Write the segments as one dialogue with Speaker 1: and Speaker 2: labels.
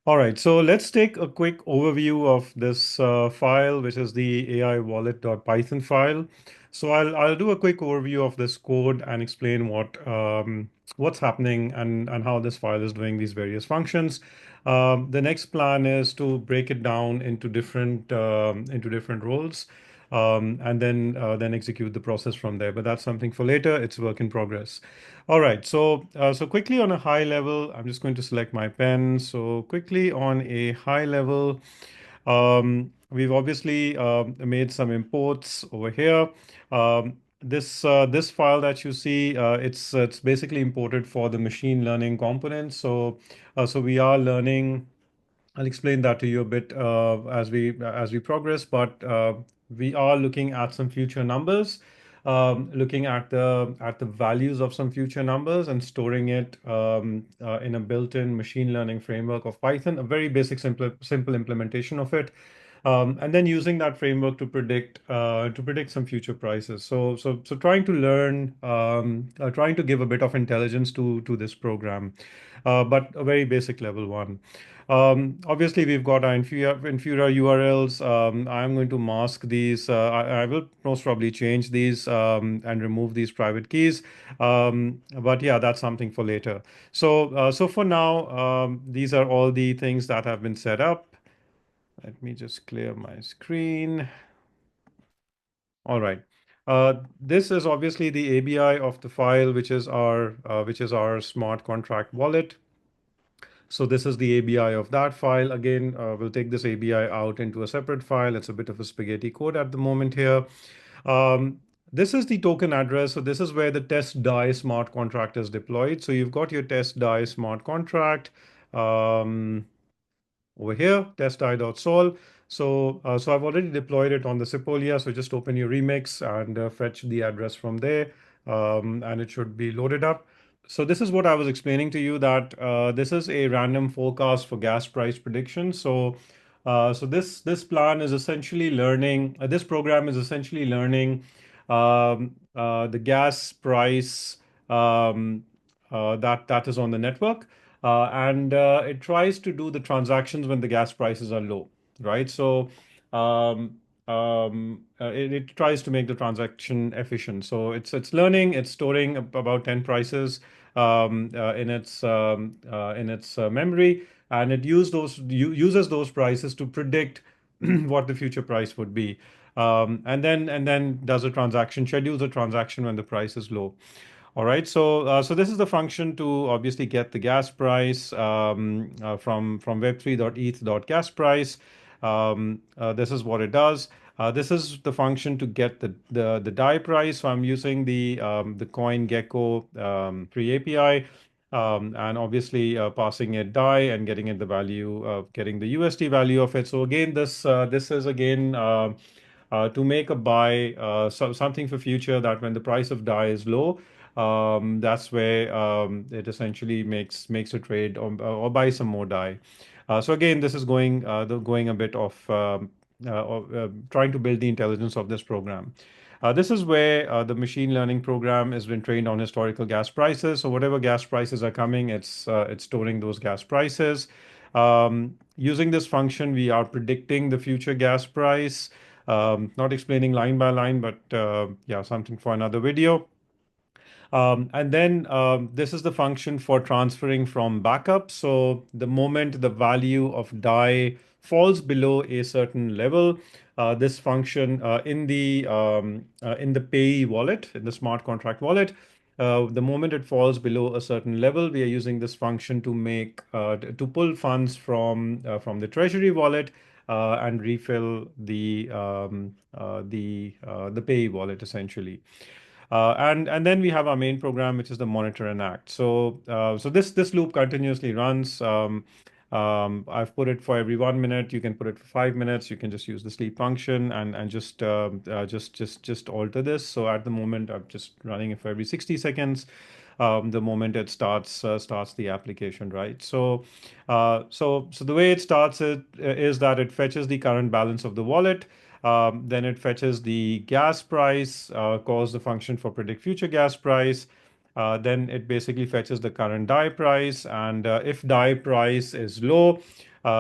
Speaker 1: All right, so let's take a quick overview of this file, which is the AI wallet.python file. So I'll do a quick overview of this code and explain what's happening and how this file is doing these various functions. The next plan is to break it down into different roles, and then execute the process from there. But that's something for later. It's work in progress. All right. So quickly on a high level, I'm just going to select my pen. So quickly on a high level, we've obviously made some imports over here. This file that you see, it's basically imported for the machine learning component. So we are learning. I'll explain that to you a bit as we progress, but we are looking at some future numbers, looking at the values of some future numbers and storing it in a built-in machine learning framework of Python, a very basic, simple implementation of it. And then using that framework to predict some future prices. So trying to learn, trying to give a bit of intelligence to this program, but a very basic level one. Obviously, we've got our inferior URLs. I'm going to mask these. I will most probably change these and remove these private keys. But yeah, that's something for later. So for now, these are all the things that have been set up. Let me just clear my screen. All right. This is obviously the ABI of the file, which is our smart contract wallet. So this is the ABI of that file. Again, we'll take this ABI out into a separate file. It's a bit of a spaghetti code at the moment here. This is the token address. So this is where the test die smart contract is deployed. So you've got your test die smart contract. Um, over here, testi.sol. So I've already deployed it on the Sepolia. So just open your remix and fetch the address from there, and it should be loaded up. So this is what I was explaining to you that this is a random forecast for gas price prediction. So this plan is essentially learning. This program is essentially learning the gas price that is on the network, and it tries to do the transactions when the gas prices are low, right? Um, it tries to make the transaction efficient. So it's learning, it's storing about 10 prices in its memory, and it uses those prices to predict what the future price would be. And then does a transaction, schedules a transaction when the price is low. All right, so this is the function to obviously get the gas price from web3.eth.gas price. This is what it does. This is the function to get the DAI price. So I'm using the CoinGecko free API, and obviously passing it DAI and getting it the value, getting the USD value of it. So again, this is again to make a buy, something for future that when the price of DAI is low, that's where it essentially makes a trade or buy some more DAI. So again, this is going a bit of trying to build the intelligence of this program. This is where the machine learning program has been trained on historical gas prices. So whatever gas prices are coming, it's storing those gas prices. Using this function, we are predicting the future gas price. Not explaining line by line, but yeah, something for another video. And then this is the function for transferring from backup. So the moment the value of DAI falls below a certain level, this function in the payee wallet, in the smart contract wallet, the moment it falls below a certain level, we are using this function to pull funds from the treasury wallet and refill the payee wallet essentially. And then we have our main program, which is the monitor and act. So this loop continuously runs. I've put it for every 1 minute. You can put it for 5 minutes. You can just use the sleep function and just alter this. So at the moment, I'm just running it for every 60 seconds. The moment it starts the application, right? So the way it starts it is that it fetches the current balance of the wallet. Then it fetches the gas price, calls the function for predict future gas price. Then it basically fetches the current DAI price, and if DAI price is low,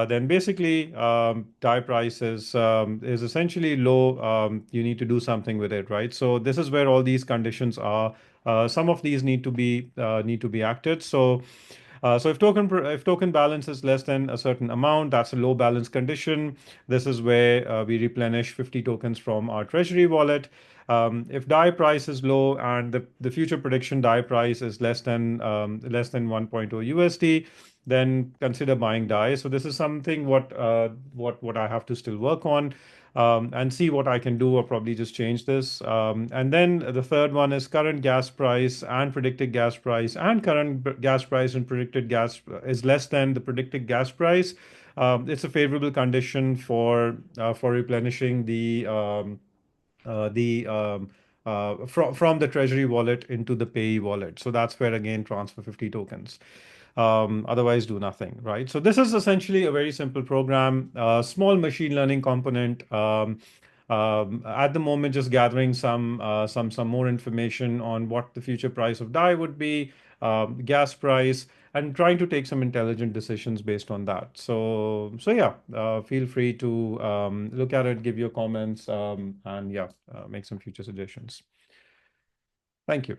Speaker 1: then basically DAI price is essentially low. You need to do something with it, right? So this is where all these conditions are. Some of these need to be acted. So if token balance is less than a certain amount, that's a low balance condition. This is where we replenish 50 tokens from our treasury wallet. If DAI price is low and the future prediction DAI price is less than 1.0 USD, then consider buying DAI. So this is something what I have to still work on. And see what I can do, or probably just change this. And then the third one is current gas price and predicted gas price, and gas price and predicted gas is less than the predicted gas price. It's a favorable condition for replenishing from the treasury wallet into the payee wallet. So that's where again transfer 50 tokens. Otherwise, do nothing, right? So this is essentially a very simple program, small machine learning component. At the moment, just gathering some more information on what the future price of DAI would be, gas price, and trying to take some intelligent decisions based on that. So yeah, feel free to look at it, give your comments, and yeah, make some future suggestions. Thank you.